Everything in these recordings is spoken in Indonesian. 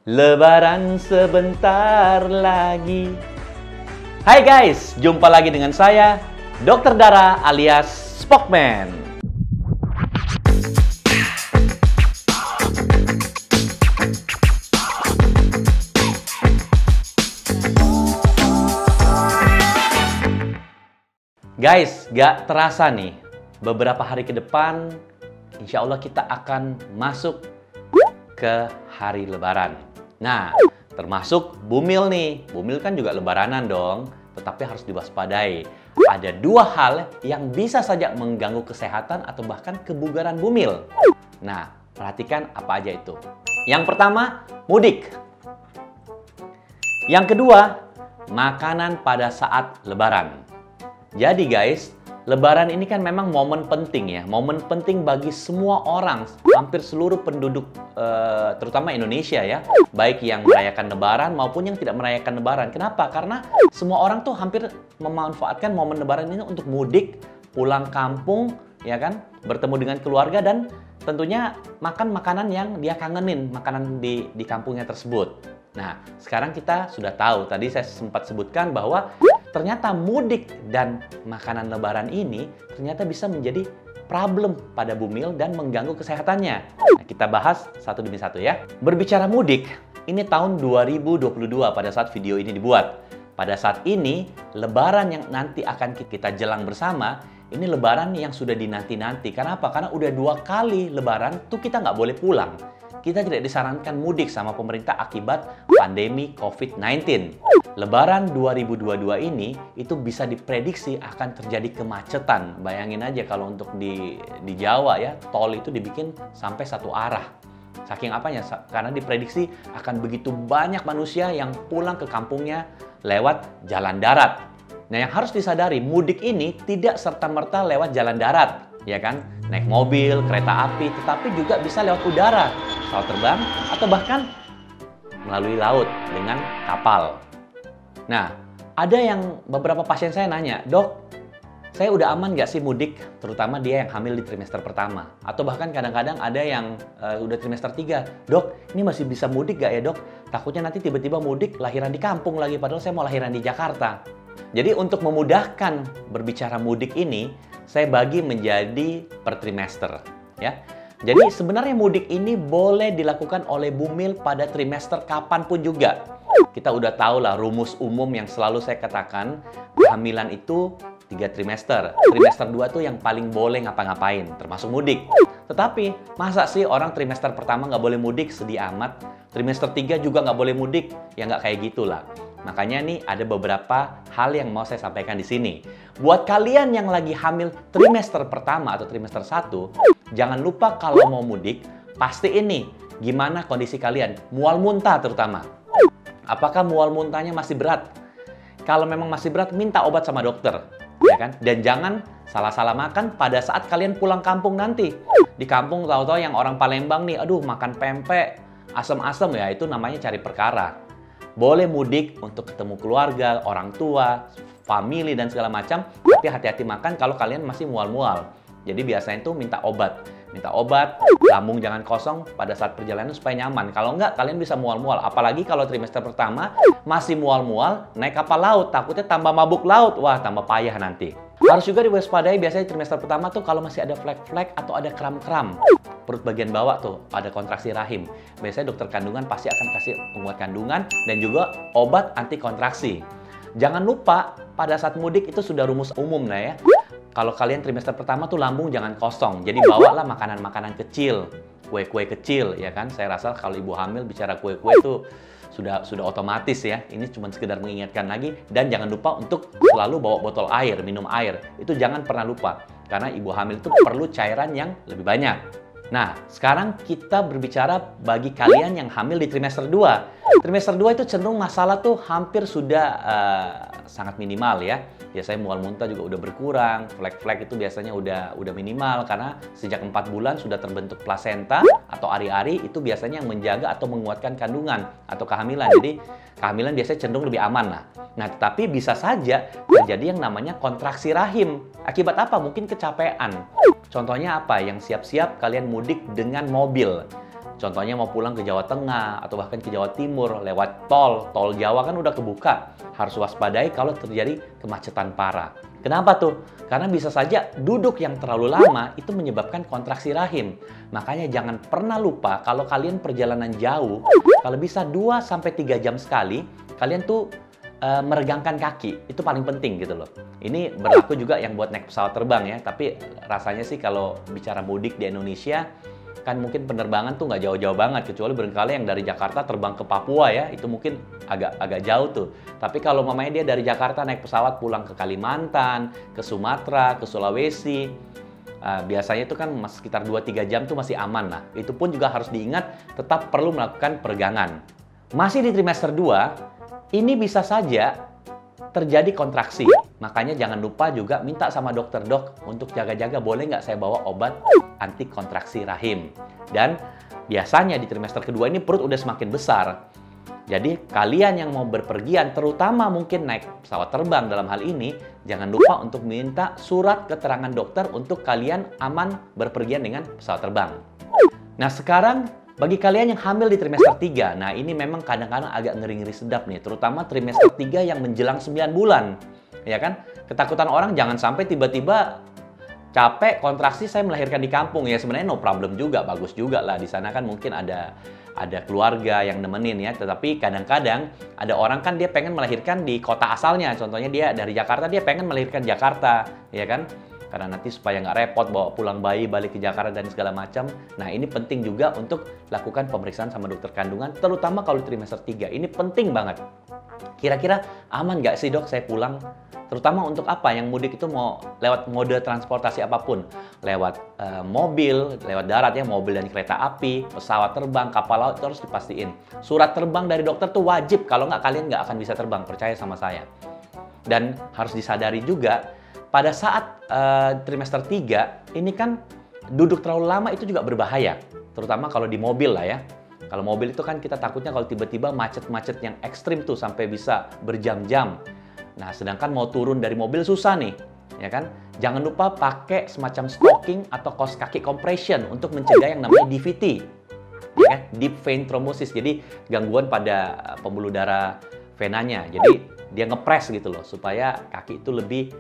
Lebaran sebentar lagi. Hai guys, jumpa lagi dengan saya, Dr. Dara alias Spokman. Guys, gak terasa nih, beberapa hari ke depan, insya Allah kita akan masuk ke hari Lebaran. Nah, termasuk bumil nih. Bumil kan juga lebaranan dong, tetapi harus diwaspadai. Ada dua hal yang bisa saja mengganggu kesehatan atau bahkan kebugaran bumil. Nah, perhatikan apa aja itu. Yang pertama, mudik. Yang kedua, makanan pada saat Lebaran. Jadi guys, Lebaran ini kan memang momen penting ya, momen penting bagi semua orang, hampir seluruh penduduk, terutama Indonesia ya, baik yang merayakan Lebaran maupun yang tidak merayakan Lebaran. Kenapa? Karena semua orang tuh hampir memanfaatkan momen Lebaran ini untuk mudik, pulang kampung, ya kan, bertemu dengan keluarga dan tentunya makan makanan yang dia kangenin, makanan di kampungnya tersebut. Nah, sekarang kita sudah tahu, tadi saya sempat sebutkan bahwa ternyata mudik dan makanan Lebaran ini ternyata bisa menjadi problem pada bumil dan mengganggu kesehatannya. Nah, kita bahas satu demi satu ya. Berbicara mudik, ini tahun 2022 pada saat video ini dibuat. Pada saat ini, Lebaran yang nanti akan kita jelang bersama, ini Lebaran yang sudah dinanti-nanti. Kenapa? Karena udah 2 kali Lebaran tuh kita nggak boleh pulang. Kita tidak disarankan mudik sama pemerintah akibat pandemi COVID-19. Lebaran 2022 ini itu bisa diprediksi akan terjadi kemacetan. Bayangin aja kalau untuk di Jawa ya, tol itu dibikin sampai satu arah. Saking apanya? Karena diprediksi akan begitu banyak manusia yang pulang ke kampungnya lewat jalan darat. Nah, yang harus disadari, mudik ini tidak serta-merta lewat jalan darat, ya kan? Naik mobil, kereta api, tetapi juga bisa lewat udara, pesawat terbang, atau bahkan melalui laut dengan kapal. Nah, ada yang beberapa pasien saya nanya, "Dok, saya udah aman nggak sih mudik?" Terutama dia yang hamil di trimester pertama. Atau bahkan kadang-kadang ada yang udah trimester 3. "Dok, ini masih bisa mudik nggak ya dok? Takutnya nanti tiba-tiba mudik lahiran di kampung lagi, padahal saya mau lahiran di Jakarta." Jadi untuk memudahkan berbicara mudik ini, saya bagi menjadi per trimester. Ya. Jadi sebenarnya mudik ini boleh dilakukan oleh bumil pada trimester kapanpun juga. Kita udah tahu lah rumus umum yang selalu saya katakan, kehamilan itu 3 trimester. Trimester 2 tuh yang paling boleh ngapa-ngapain, termasuk mudik. Tetapi, masa sih orang trimester pertama nggak boleh mudik? Sedih amat. Trimester 3 juga nggak boleh mudik? Ya nggak kayak gitulah. Makanya nih ada beberapa hal yang mau saya sampaikan di sini. Buat kalian yang lagi hamil trimester pertama atau trimester 1, jangan lupa kalau mau mudik, pastiin nih gimana kondisi kalian. Mual muntah terutama. Apakah mual muntahnya masih berat? Kalau memang masih berat, minta obat sama dokter, ya kan? Dan jangan salah-salah makan pada saat kalian pulang kampung nanti. Di kampung tahu-tahu yang orang Palembang nih, aduh makan pempek, asam-asam ya, itu namanya cari perkara. Boleh mudik untuk ketemu keluarga, orang tua, family dan segala macam, tapi hati-hati makan kalau kalian masih mual-mual. Jadi biasanya itu minta obat, lambung jangan kosong pada saat perjalanan supaya nyaman. Kalau enggak, kalian bisa mual-mual. Apalagi kalau trimester pertama masih mual-mual, naik kapal laut, takutnya tambah mabuk laut. Wah, tambah payah nanti. Harus juga diwaspadai biasanya trimester pertama tuh kalau masih ada flek-flek atau ada kram-kram. Perut bagian bawah tuh, ada kontraksi rahim. Biasanya dokter kandungan pasti akan kasih penguat kandungan dan juga obat anti kontraksi. Jangan lupa, pada saat mudik itu sudah rumus umum nah ya. Kalau kalian trimester pertama tuh lambung jangan kosong, jadi bawalah makanan-makanan kecil, kue-kue kecil, ya kan? Saya rasa kalau ibu hamil bicara kue-kue itu sudah otomatis ya. Ini cuma sekedar mengingatkan lagi, dan jangan lupa untuk selalu bawa botol air, minum air. Itu jangan pernah lupa, karena ibu hamil itu perlu cairan yang lebih banyak. Nah, sekarang kita berbicara bagi kalian yang hamil di trimester 2. Trimester 2 itu cenderung masalah tuh hampir sudah sangat minimal ya. Biasanya mual muntah juga udah berkurang, flek-flek itu biasanya udah minimal karena sejak 4 bulan sudah terbentuk plasenta atau ari-ari, itu biasanya yang menjaga atau menguatkan kandungan atau kehamilan. Jadi kehamilan biasanya cenderung lebih aman lah. Nah, tetapi bisa saja terjadi yang namanya kontraksi rahim. Akibat apa? Mungkin kecapean. Contohnya apa? Yang siap-siap kalian mudik dengan mobil. Contohnya mau pulang ke Jawa Tengah atau bahkan ke Jawa Timur lewat tol Jawa kan udah kebuka. Harus waspadai kalau terjadi kemacetan parah. Kenapa tuh? Karena bisa saja duduk yang terlalu lama itu menyebabkan kontraksi rahim. Makanya jangan pernah lupa kalau kalian perjalanan jauh, kalau bisa 2-3 jam sekali, kalian tuh meregangkan kaki. Itu paling penting gitu loh. Ini berlaku juga yang buat naik pesawat terbang ya. Tapi rasanya sih kalau bicara mudik di Indonesia, kan mungkin penerbangan tuh nggak jauh-jauh banget, kecuali barangkali yang dari Jakarta terbang ke Papua ya, itu mungkin agak jauh tuh. Tapi kalau mamanya dia dari Jakarta naik pesawat pulang ke Kalimantan, ke Sumatera, ke Sulawesi, biasanya itu kan sekitar 2-3 jam tuh masih aman lah. Itu pun juga harus diingat, tetap perlu melakukan peregangan. Masih di trimester 2, ini bisa saja terjadi kontraksi. Makanya jangan lupa juga minta sama dokter, dok, untuk jaga-jaga boleh nggak saya bawa obat anti kontraksi rahim. Dan biasanya di trimester kedua ini perut udah semakin besar. Jadi kalian yang mau berpergian, terutama mungkin naik pesawat terbang dalam hal ini, jangan lupa untuk minta surat keterangan dokter untuk kalian aman berpergian dengan pesawat terbang. Nah sekarang bagi kalian yang hamil di trimester 3, nah ini memang kadang-kadang agak ngeri-ngeri sedap nih, terutama trimester 3 yang menjelang 9 bulan. Ya kan? Ketakutan orang jangan sampai tiba-tiba capek kontraksi saya melahirkan di kampung. Ya sebenarnya no problem juga, bagus juga lah. Di sana kan mungkin ada keluarga yang nemenin ya. Tetapi kadang-kadang ada orang kan dia pengen melahirkan di kota asalnya. Contohnya dia dari Jakarta, dia pengen melahirkan di Jakarta, ya kan? Karena nanti supaya nggak repot bawa pulang bayi balik ke Jakarta dan segala macam. Nah ini penting juga untuk lakukan pemeriksaan sama dokter kandungan, terutama kalau trimester 3. Ini penting banget. Kira-kira aman nggak sih dok saya pulang? Terutama untuk apa? Yang mudik itu mau lewat mode transportasi apapun. Lewat mobil, lewat darat ya, mobil dan kereta api, pesawat terbang, kapal laut, itu harus dipastiin. Surat terbang dari dokter tuh wajib, kalau nggak kalian nggak akan bisa terbang, percaya sama saya. Dan harus disadari juga, pada saat trimester 3, ini kan duduk terlalu lama itu juga berbahaya. Terutama kalau di mobil lah ya. Kalau mobil itu kan kita takutnya kalau tiba-tiba macet-macet yang ekstrim tuh sampai bisa berjam-jam. Nah, sedangkan mau turun dari mobil susah nih, ya kan? Jangan lupa pakai semacam stocking atau kaos kaki compression untuk mencegah yang namanya DVT, ya kan? Deep vein thrombosis. Jadi gangguan pada pembuluh darah venanya. Jadi dia ngepres gitu loh supaya kaki itu lebih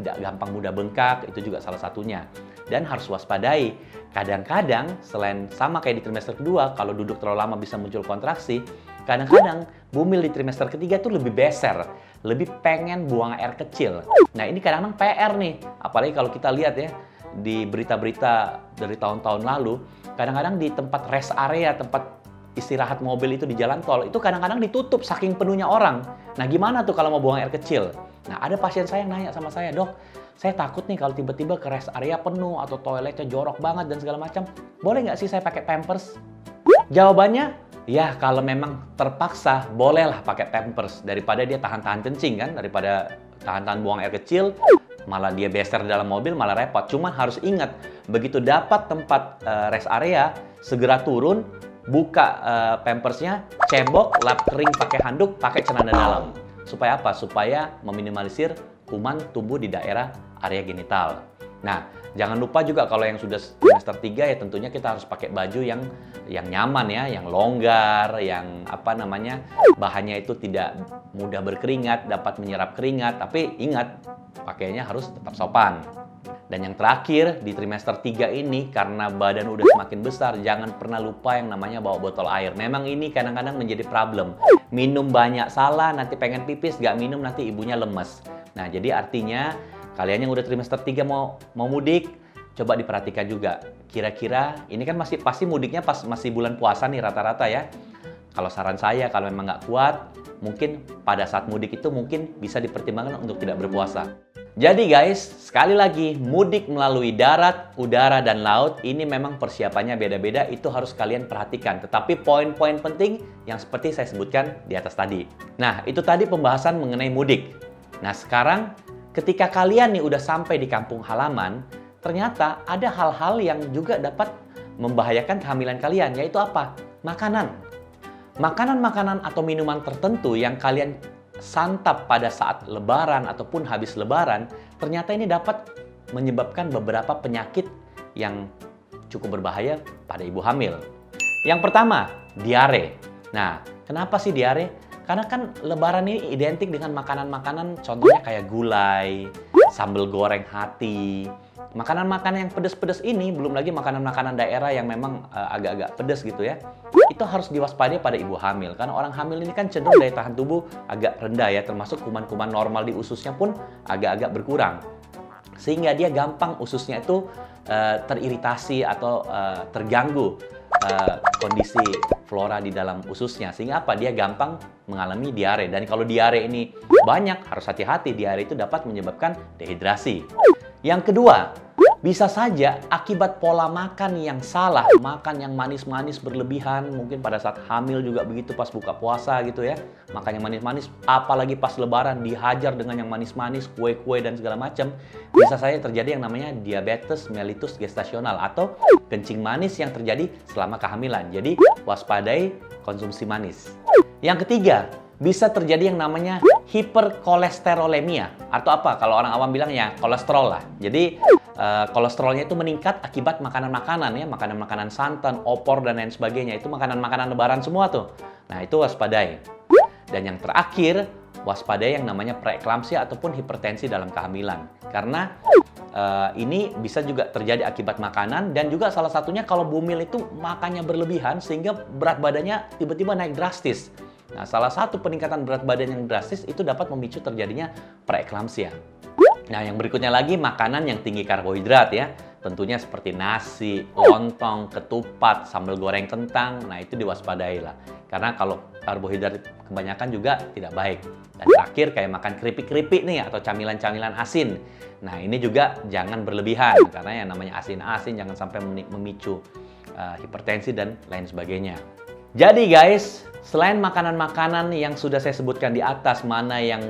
tidak gampang mudah bengkak. Itu juga salah satunya. Dan harus waspadai. Kadang-kadang selain sama kayak di trimester kedua, kalau duduk terlalu lama bisa muncul kontraksi. Kadang-kadang bumil di trimester ketiga tuh lebih beser, lebih pengen buang air kecil. Nah ini kadang-kadang PR nih, apalagi kalau kita lihat ya di berita-berita dari tahun-tahun lalu, kadang-kadang di tempat rest area, tempat istirahat mobil itu di jalan tol, itu kadang-kadang ditutup saking penuhnya orang. Nah gimana tuh kalau mau buang air kecil? Nah ada pasien saya yang nanya sama saya, dok, saya takut nih kalau tiba-tiba ke rest area penuh atau toiletnya jorok banget dan segala macam. Boleh nggak sih saya pakai Pampers? Jawabannya, ya kalau memang terpaksa bolehlah pakai Pampers daripada dia tahan-tahan kencing kan, daripada tahan-tahan buang air kecil, malah dia beser dalam mobil malah repot. Cuman harus ingat, begitu dapat tempat rest area, segera turun, buka Pampersnya, cebok, lap kering pakai handuk, pakai celana dalam. Supaya apa? Supaya meminimalisir kuman tumbuh di daerah area genital. Nah, jangan lupa juga kalau yang sudah semester 3 ya tentunya kita harus pakai baju yang nyaman ya, yang longgar, yang apa namanya, bahannya itu tidak mudah berkeringat, dapat menyerap keringat, tapi ingat pakainya harus tetap sopan. Dan yang terakhir di trimester 3 ini karena badan udah semakin besar, jangan pernah lupa yang namanya bawa botol air. Memang ini kadang-kadang menjadi problem. Minum banyak salah, nanti pengen pipis, gak minum nanti ibunya lemes. Nah, jadi artinya kalian yang udah trimester 3 mau mudik, coba diperhatikan juga. Kira-kira, ini kan pasti mudiknya pas masih bulan puasa nih rata-rata ya. Kalau saran saya, kalau memang nggak kuat, mungkin pada saat mudik itu mungkin bisa dipertimbangkan untuk tidak berpuasa. Jadi guys, sekali lagi, mudik melalui darat, udara, dan laut, ini memang persiapannya beda-beda, itu harus kalian perhatikan. Tetapi poin-poin penting yang seperti saya sebutkan di atas tadi. Nah, itu tadi pembahasan mengenai mudik. Nah, sekarang ketika kalian nih udah sampai di kampung halaman, ternyata ada hal-hal yang juga dapat membahayakan kehamilan kalian, yaitu apa? Makanan. Makanan-makanan atau minuman tertentu yang kalian santap pada saat lebaran ataupun habis lebaran, ternyata ini dapat menyebabkan beberapa penyakit yang cukup berbahaya pada ibu hamil. Yang pertama, diare. Nah, kenapa sih diare? Karena kan Lebaran ini identik dengan makanan-makanan contohnya kayak gulai, sambal goreng hati. Makanan-makanan yang pedas-pedas ini, belum lagi makanan-makanan daerah yang memang agak-agak pedas gitu ya. Itu harus diwaspadai pada ibu hamil. Karena orang hamil ini kan cenderung daya tahan tubuh agak rendah ya, termasuk kuman-kuman normal di ususnya pun agak-agak berkurang. Sehingga dia gampang ususnya itu teriritasi atau terganggu kondisi flora di dalam ususnya. Sehingga apa? Dia gampang mengalami diare. Dan kalau diare ini banyak, harus hati-hati. Diare itu dapat menyebabkan dehidrasi. Yang kedua, bisa saja akibat pola makan yang salah, makan yang manis-manis berlebihan, mungkin pada saat hamil juga begitu pas buka puasa gitu ya, makan yang manis-manis, apalagi pas lebaran dihajar dengan yang manis-manis, kue-kue dan segala macam, bisa saja terjadi yang namanya diabetes mellitus gestasional atau kencing manis yang terjadi selama kehamilan. Jadi waspadai konsumsi manis. Yang ketiga, bisa terjadi yang namanya hiperkolesterolemia atau apa? Kalau orang awam bilang ya kolesterol lah. Jadi kolesterolnya itu meningkat akibat makanan-makanan ya, makanan-makanan santan, opor dan lain sebagainya. Itu makanan-makanan lebaran semua tuh. Nah, itu waspadai. Dan yang terakhir, waspadai yang namanya preeklamsia ataupun hipertensi dalam kehamilan. Karena ini bisa juga terjadi akibat makanan dan juga salah satunya kalau bumil itu makannya berlebihan sehingga berat badannya tiba-tiba naik drastis. Nah, salah satu peningkatan berat badan yang drastis itu dapat memicu terjadinya preeklamsia. Nah, yang berikutnya lagi makanan yang tinggi karbohidrat ya. Tentunya seperti nasi, lontong, ketupat, sambal goreng kentang. Nah, itu diwaspadai lah. Karena kalau karbohidrat kebanyakan juga tidak baik. Dan terakhir kayak makan keripik-keripik nih atau camilan-camilan asin. Nah, ini juga jangan berlebihan karena yang namanya asin-asin jangan sampai memicu hipertensi dan lain sebagainya. Jadi guys, selain makanan-makanan yang sudah saya sebutkan di atas, mana yang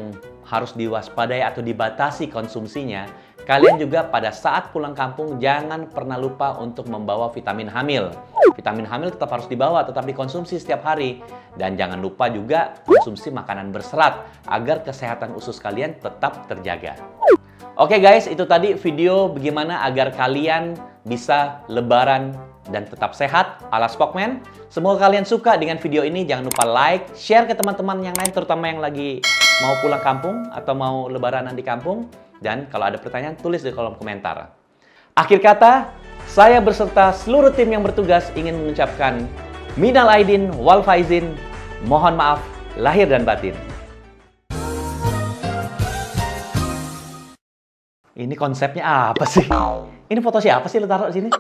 harus diwaspadai atau dibatasi konsumsinya, kalian juga pada saat pulang kampung jangan pernah lupa untuk membawa vitamin hamil. Vitamin hamil tetap harus dibawa, tetap dikonsumsi setiap hari. Dan jangan lupa juga konsumsi makanan berserat agar kesehatan usus kalian tetap terjaga. Oke guys, itu tadi video bagaimana agar kalian bisa lebaran dan tetap sehat ala Spokman. Semoga kalian suka dengan video ini. Jangan lupa like, share ke teman-teman yang lain, terutama yang lagi mau pulang kampung atau mau lebaranan di kampung. Dan kalau ada pertanyaan, tulis di kolom komentar. Akhir kata, saya berserta seluruh tim yang bertugas ingin mengucapkan minal aidin wal faizin, mohon maaf lahir dan batin. Ini konsepnya apa sih? Ini foto siapa sih lu taruh sini?